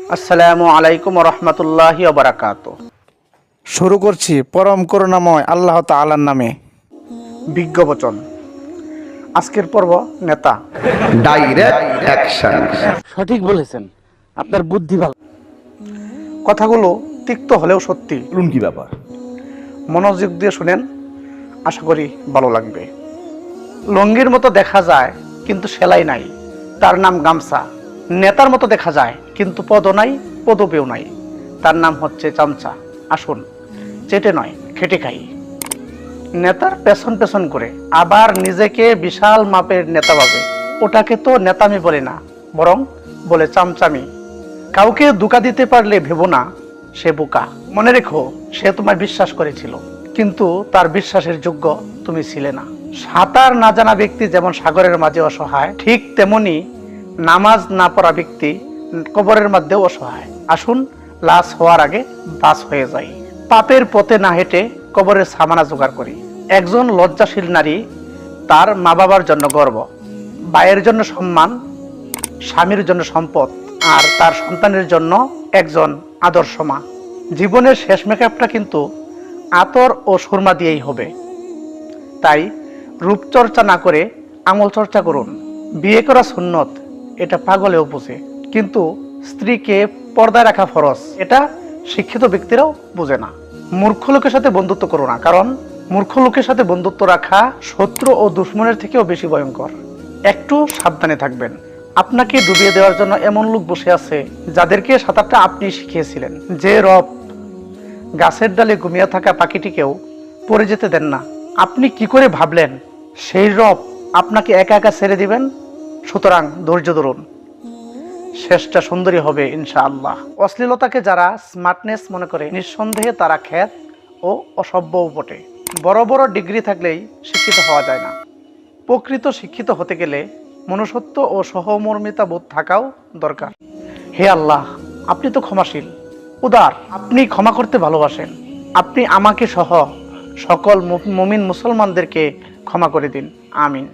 আসসালামু আলাইকুম রহমতুল্লাহি ওয়া বারাকাতুহু। শুরু করছি পরম করুণাময় আল্লাহ তাআলার নামে। বিজ্ঞ বচন। আজকের পর্ব নেতা। Direct action. সঠিক বলেছেন, আপনার বুদ্ধি ভালো। কথাগুলো তিক্ত হলেও সত্যি। বলুন কি ব্যাপার? মনোযোগ দিয়ে শুনেন, আশা করি ভালো লাগবে। লঙ্গির মতো দেখা যায় কিন্তু সেলাই নাই, তার নাম গামছা। নেতার মতো দেখা যায় কিন্তু পদও নাই, পদবিও নাই, তার নাম হচ্ছে চামচা। আসুন চেটে নয় খেটে খাই। নেতার পেছন পেছন করে আবার নিজেকে বিশাল মাপের নেতা ভাবে, ওটাকে তো নেতামি বলে না, বরং বলে চামচামি। কাউকে ধোঁকা দিতে পারলে ভেবো না সে বোকা। মনে রেখো, সে তোমায় বিশ্বাস করেছিল, কিন্তু তার বিশ্বাসের যোগ্য তুমি ছিলে না। সাঁতার না জানা ব্যক্তি যেমন সাগরের মাঝে অসহায়, ঠিক তেমনি নামাজ না পড়া ব্যক্তি কবরের মধ্যেও অসহায়। আসুন লাশ হওয়ার আগে বাস হয়ে যাই। পাপের পথে না হেঁটে কবরের সামানা জোগাড় করি। একজন লজ্জাশীল নারী তার মা বাবার জন্য গর্ব, ভাইয়ের জন্য সম্মান, স্বামীর জন্য সম্পদ, আর তার সন্তানের জন্য একজন আদর্শ মা। জীবনের শেষ মেকআপটা কিন্তু আতর ও সুরমা দিয়েই হবে। তাই রূপচর্চা না করে আমল চর্চা করুন। বিয়ে করা সুন্নত, এটা পাগলেও বোঝে, কিন্তু স্ত্রীকে পর্দায় রাখা ফরজ, এটা শিক্ষিত ব্যক্তিরাও বোঝে না। মূর্খ লোকের সাথে বন্ধুত্ব করো না, কারণ মূর্খ লোকের সাথে বন্ধুত্ব রাখা শত্রু ও দুশ্মনের থেকেও বেশি ভয়ঙ্কর। একটু সাবধানে থাকবেন। আপনাকে ডুবিয়ে দেওয়ার জন্য এমন লোক বসে আছে যাদেরকে সাঁতারটা আপনি শিখিয়েছিলেন। যে রব গাছের ডালে ঘুমিয়ে থাকা পাখিটিকেও পড়ে যেতে দেন না, আপনি কি করে ভাবলেন সেই রব আপনাকে একা একা ছেড়ে দিবেন? সুতরাং ধৈর্য ধরুন, শেষটা সুন্দরী হবে ইনশাআল্লাহ। অশ্লীলতাকে যারা স্মার্টনেস মনে করে, নিঃসন্দেহে তারা খ্যাত ও অসভ্যও বটে। বড় বড় ডিগ্রি থাকলেই শিক্ষিত হওয়া যায় না। প্রকৃত শিক্ষিত হতে গেলে মনুষ্যত্ব ও সহমর্মিতা বোধ থাকাও দরকার। হে আল্লাহ, আপনি তো ক্ষমাশীল, উদার, আপনি ক্ষমা করতে ভালোবাসেন। আপনি আমাকে সহ সকল মুমিন মুসলমানদেরকে ক্ষমা করে দিন, আমিন।